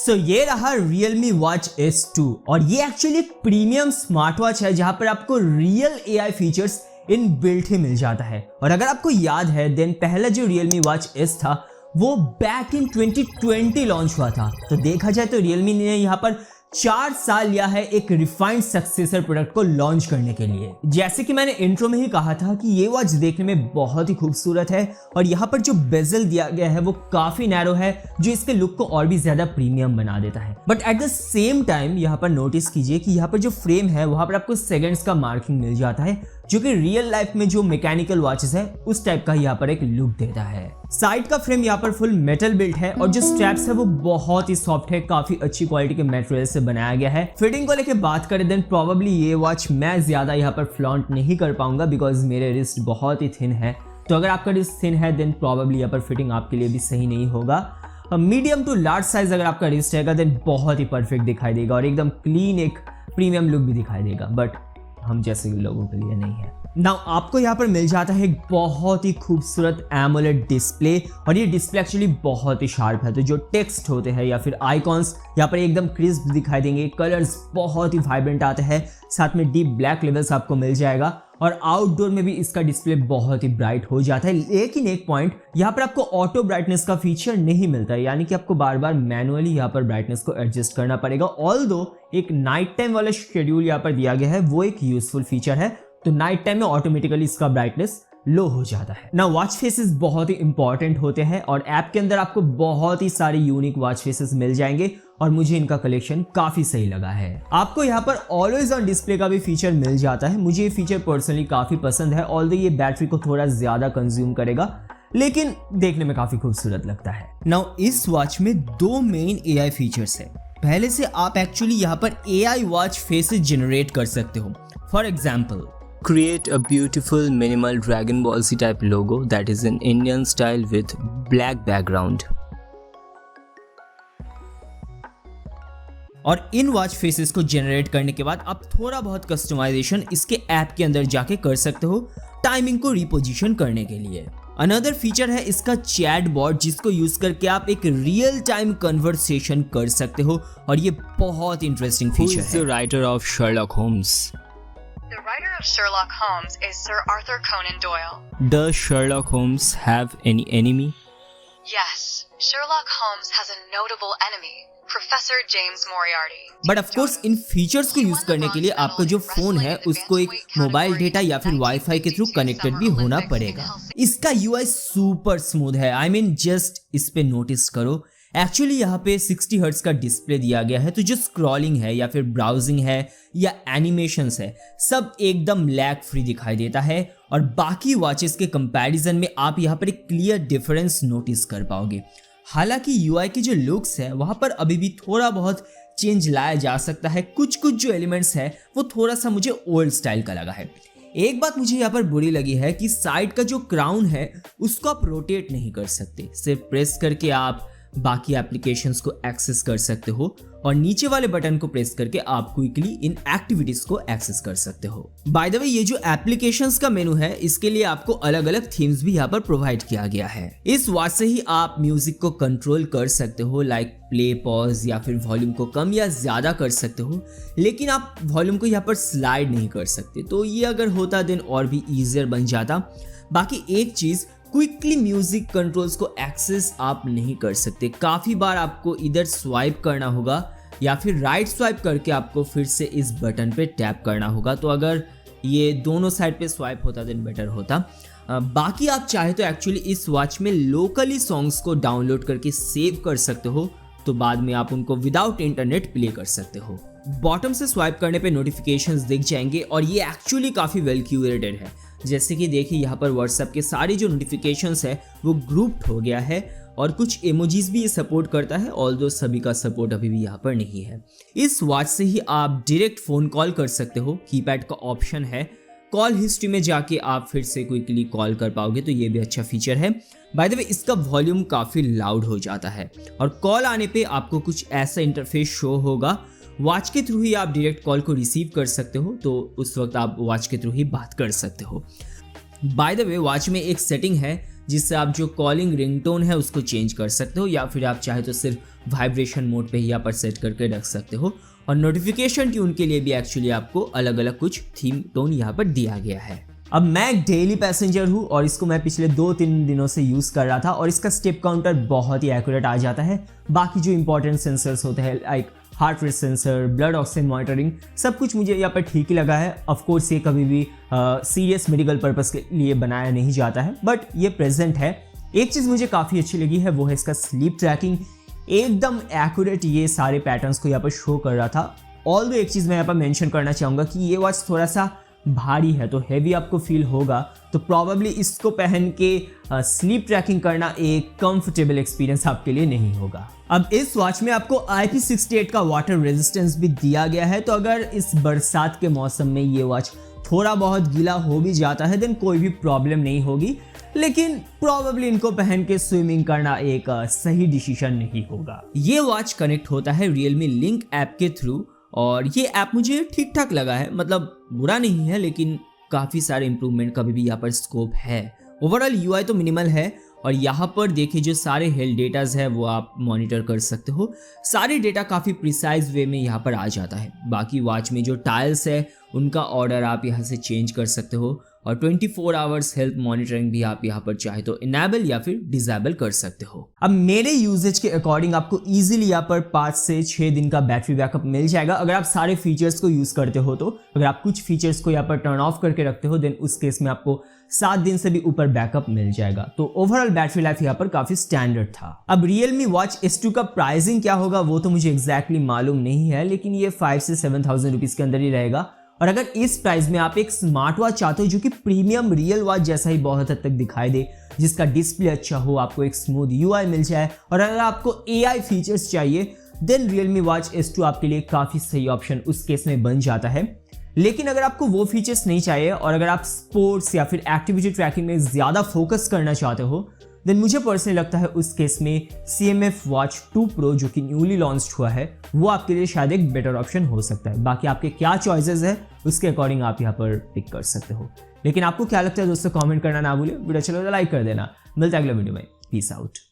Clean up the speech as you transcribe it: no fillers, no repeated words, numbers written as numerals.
ये रहा Realme Watch S2 और ये एक्चुअली एक प्रीमियम स्मार्ट वॉच है जहां पर आपको real AI features in built ही मिल जाता है। और अगर आपको याद है देन पहला जो Realme Watch S था वो बैक इन 2020 लॉन्च हुआ था। तो देखा जाए तो Realme ने यहाँ पर 4 साल लिया है एक रिफाइंड सक्सेसर प्रोडक्ट को लॉन्च करने के लिए। जैसे कि मैंने इंट्रो में ही कहा था कि ये वॉच देखने में बहुत ही खूबसूरत है और यहाँ पर जो बेजल दिया गया है वो काफी नैरो है जो इसके लुक को और भी ज्यादा प्रीमियम बना देता है। But at the same time यहाँ पर नोटिस कीजिए कि यहाँ पर जो फ्रेम है वहां पर आपको सेकंड्स का मार्किंग मिल जाता है जो कि रियल लाइफ में जो मैकेनिकल वॉचेस है उस टाइप का यहाँ पर एक लुक देता है। साइड का फ्रेम यहाँ पर फुल मेटल बिल्ट है और जो स्ट्रैप्स है वो बहुत ही सॉफ्ट है, काफी अच्छी क्वालिटी के मटेरियल से बनाया गया है। फिटिंग को लेके बात करें देन प्रोबेबली ये वॉच मैं ज्यादा यहाँ पर फ्लॉन्ट नहीं कर पाऊंगा बिकॉज मेरे रिस्ट बहुत ही थिन है। तो अगर आपका रिस्ट थिन है देन प्रोबेबली यहाँ पर फिटिंग आपके लिए भी सही नहीं होगा। मीडियम टू लार्ज साइज अगर आपका रिस्ट रहेगा देन बहुत ही परफेक्ट दिखाई देगा और एकदम क्लीन एक प्रीमियम लुक भी दिखाई देगा, बट हम जैसे लोगों के लिए नहीं है। नाउ आपको यहाँ पर मिल जाता है एक बहुत ही खूबसूरत एमोलेड डिस्प्ले और ये डिस्प्ले एक्चुअली बहुत ही शार्प है। तो जो टेक्स्ट होते हैं या फिर आइकॉन्स यहाँ पर एकदम क्रिस्प दिखाई देंगे, कलर्स बहुत ही वाइब्रेंट आते हैं, साथ में डीप ब्लैक लेवल्स आपको मिल जाएगा और आउटडोर में भी इसका डिस्प्ले बहुत ही ब्राइट हो जाता है। लेकिन एक पॉइंट यहाँ पर आपको ऑटो ब्राइटनेस का फीचर नहीं मिलता है, यानी कि आपको बार बार मैनुअली यहाँ पर ब्राइटनेस को एडजस्ट करना पड़ेगा। ऑल्दो एक नाइट टाइम वाला शेड्यूल यहाँ पर दिया गया है वो एक यूजफुल फीचर है, तो नाइट टाइम में ऑटोमेटिकली इसका ब्राइटनेस लो हो जाता है ना। वॉच फेसेस बहुत ही इंपॉर्टेंट होते हैं और ऐप के अंदर आपको बहुत ही सारे यूनिक वॉच फेसेस मिल जाएंगे और मुझे इनका कलेक्शन काफी सही लगा है। आपको यहाँ पर ऑलवेज ऑन डिस्प्ले का भी फीचर मिल जाता है, मुझे ये फीचर पर्सनली काफी पसंद है। ऑल्दो ये बैटरी को थोड़ा ज्यादा कंज्यूम करेगा लेकिन देखने में काफी खूबसूरत लगता है। नाउ इस वॉच में 2 मेन AI फीचर्स है। पहले से आप एक्चुअली यहाँ पर AI वॉच फेसेस जनरेट कर सकते हो। For example, create a beautiful minimal Dragon Ball Z type logo that is in Indian style with black background. और इन वॉच फेसेस को जनरेट करने के बाद आप थोड़ा बहुत कस्टमाइजेशन इसके ऐप के अंदर जाके कर सकते हो टाइमिंग को रिपोजिशन करने के लिए। अनदर फीचर है इसका चैट बॉट जिसको यूज करके आप एक रियल टाइम कन्वर्सेशन कर सकते हो और ये बहुत इंटरेस्टिंग फीचर है। Who is the writer of Sherlock Holmes? The writer of Sherlock Holmes is Sir Arthur Conan Doyle. Does Sherlock Holmes have any enemy? Yes, Sherlock Holmes has a notable enemy, Professor James Moriarty. But of course in features को use करने के लिए आपका जो phone है उसको एक mobile data या फिर वाईफाई के थ्रू कनेक्टेड भी होना पड़ेगा। इसका UI सुपर स्मूथ है, आई मीन जस्ट इस पे नोटिस करो। एक्चुअली यहाँ पे 60 हर्ट्ज का डिस्प्ले दिया गया है, तो जो स्क्रॉलिंग है या फिर ब्राउजिंग है या एनिमेशंस है सब एकदम लैग फ्री दिखाई देता है और बाकी वॉचेस के कंपैरिजन में आप यहाँ पर एक क्लियर डिफरेंस नोटिस कर पाओगे। हालांकि UI के जो लुक्स है वहां पर अभी भी थोड़ा बहुत चेंज लाया जा सकता है, कुछ जो एलिमेंट्स है वो थोड़ा सा मुझे ओल्ड स्टाइल का लगा है। एक बात मुझे यहाँ पर बुरी लगी है कि साइड का जो क्राउन है उसको आप रोटेट नहीं कर सकते, सिर्फ प्रेस करके आप बाकी एप्लीकेशंस को एक्सेस कर सकते हो और नीचे वाले बटन को प्रेस करके आप क्विकली इन एक्टिविटीज को एक्सेस कर सकते हो। बाय द वे ये जो एप्लीकेशंस का मेनू है इसके लिए आपको अलग अलग थीम्स भी यहाँ पर प्रोवाइड किया गया है। इस वॉच से ही आप म्यूजिक को कंट्रोल कर सकते हो, लाइक प्ले पॉज या फिर वॉल्यूम को कम या ज्यादा कर सकते हो, लेकिन आप वॉल्यूम को यहाँ पर स्लाइड नहीं कर सकते। तो ये अगर होता देन और भी ईजियर बन जाता। बाकी एक चीज, क्विकली म्यूजिक कंट्रोल्स को एक्सेस आप नहीं कर सकते, काफी बार आपको इधर स्वाइप करना होगा या फिर राइट स्वाइप करके आपको फिर से इस बटन पे टैप करना होगा। तो अगर ये दोनों साइड पे स्वाइप होता देन बेटर होता। बाकी आप चाहे तो एक्चुअली इस वॉच में लोकली सॉन्ग्स को डाउनलोड करके सेव कर सकते हो, तो बाद में आप उनको विदाउट इंटरनेट प्ले कर सकते हो। बॉटम से स्वाइप करने पे नोटिफिकेशंस दिख जाएंगे और ये एक्चुअली काफी वेल क्यूरेटेड है। जैसे कि देखिए यहाँ पर व्हाट्सएप के सारी जो नोटिफिकेशंस है वो ग्रुप्ड हो गया है और कुछ इमोजीज भी ये सपोर्ट करता है, ऑल्दो सभी का सपोर्ट अभी भी यहाँ पर नहीं है। इस वॉच से ही आप डायरेक्ट फोन कॉल कर सकते हो, कीपैड का ऑप्शन है, कॉल हिस्ट्री में जाके आप फिर से क्विकली कॉल कर पाओगे, तो ये भी अच्छा फीचर है। बाय द वे इसका वॉल्यूम काफी लाउड हो जाता है और कॉल आने पे आपको कुछ ऐसा इंटरफेस शो होगा, वॉच के थ्रू ही आप डायरेक्ट कॉल को रिसीव कर सकते हो, तो उस वक्त आप वॉच के थ्रू ही बात कर सकते हो। बाय द वे वॉच में एक सेटिंग है जिससे आप जो कॉलिंग रिंगटोन है उसको चेंज कर सकते हो, या फिर आप चाहे तो सिर्फ वाइब्रेशन मोड पे ही यहाँ पर सेट करके रख सकते हो। और नोटिफिकेशन ट्यून के लिए भी एक्चुअली आपको अलग अलग कुछ थीम टोन यहाँ पर दिया गया है। अब मैं एक डेली पैसेंजर हूँ और इसको मैं पिछले 2-3 दिनों से यूज़ कर रहा था और इसका स्टेप काउंटर बहुत ही एक्यूरेट आ जाता है। बाकी जो इंपॉर्टेंट सेंसर्स होते हैं like heart rate sensor, blood oxygen monitoring, सब कुछ मुझे यहाँ पर ठीक ही लगा है। ऑफ कोर्स ये कभी भी सीरियस मेडिकल पर्पस के लिए बनाया नहीं जाता है, बट ये प्रेजेंट है। एक चीज़ मुझे काफ़ी अच्छी लगी है वो है इसका स्लीप ट्रैकिंग। एकदम एक्यूरेट ये सारे पैटर्न्स को यहाँ पर शो कर रहा था। ऑल्दो एक चीज़ मैं यहाँ पर मेंशन करना चाहूँगा कि ये वॉच थोड़ा सा भारी है तो हैवी आपको फील होगा, तो प्रॉबेबली इसको पहन के स्लीप ट्रैकिंग करना एक कंफर्टेबल एक्सपीरियंस आपके लिए नहीं होगा। अब इस वॉच में आपको IP68 का वाटर रेजिस्टेंस भी दिया गया है, तो अगर इस बरसात के मौसम में ये वॉच थोड़ा बहुत गीला हो भी जाता है देन कोई भी प्रॉब्लम नहीं होगी, लेकिन प्रॉबेबली इनको पहन के स्विमिंग करना एक सही डिसीजन नहीं होगा। ये वॉच कनेक्ट होता है Realme Link ऐप के थ्रू, और ये ऐप मुझे ठीक ठाक लगा है, मतलब बुरा नहीं है, लेकिन काफ़ी सारे इंप्रूवमेंट का भी यहाँ पर स्कोप है। ओवरऑल UI तो मिनिमल है, और यहाँ पर देखिए जो सारे हेल्थ डेटाज है वो आप मॉनिटर कर सकते हो। सारे डेटा काफ़ी प्रिसाइज वे में यहाँ पर आ जाता है। बाकी वॉच में जो टाइल्स है उनका ऑर्डर आप यहाँ से चेंज कर सकते हो, और 24 आवर्स हेल्थ मॉनिटरिंग भी आप यहाँ पर चाहे तो इनेबल या फिर डिसेबल कर सकते हो। अब मेरे यूजेज के अकॉर्डिंग आपको इजीली यहाँ पर 5 से 6 दिन का बैटरी बैकअप मिल जाएगा अगर आप सारे फीचर्स को यूज करते हो। तो अगर आप कुछ फीचर्स को यहाँ पर टर्न ऑफ करके रखते हो देन उस केस में आपको 7 दिन से भी ऊपर बैकअप मिल जाएगा। तो ओवरऑल बैटरी लाइफ यहाँ पर काफी स्टैंडर्ड था। अब Realme Watch S2 का प्राइसिंग क्या होगा वो तो मुझे एग्जैक्टली मालूम नहीं है, लेकिन ये 5 से 7,000 रुपीज के अंदर ही रहेगा। और अगर इस प्राइस में आप एक स्मार्ट वॉच चाहते हो जो कि प्रीमियम रियल वॉच जैसा ही बहुत हद तक दिखाई दे, जिसका डिस्प्ले अच्छा हो, आपको एक स्मूथ UI मिल जाए, और अगर आपको AI फीचर्स चाहिए देन Realme Watch S2 आपके लिए काफ़ी सही ऑप्शन उस केस में बन जाता है। लेकिन अगर आपको वो फीचर्स नहीं चाहिए और अगर आप स्पोर्ट्स या फिर एक्टिविटी ट्रैकिंग में ज़्यादा फोकस करना चाहते हो देन मुझे पर्सनली लगता है उस केस में CMF Watch 2 Pro जो कि न्यूली लॉन्च हुआ है वो आपके लिए शायद एक बेटर ऑप्शन हो सकता है। बाकी आपके क्या चॉइसेस है उसके अकॉर्डिंग आप यहाँ पर पिक कर सकते हो। लेकिन आपको क्या लगता है दोस्तों कमेंट करना ना भूलिए। वीडियो चलो तो लाइक कर देना। मिलता है अगले वीडियो में। Peace out.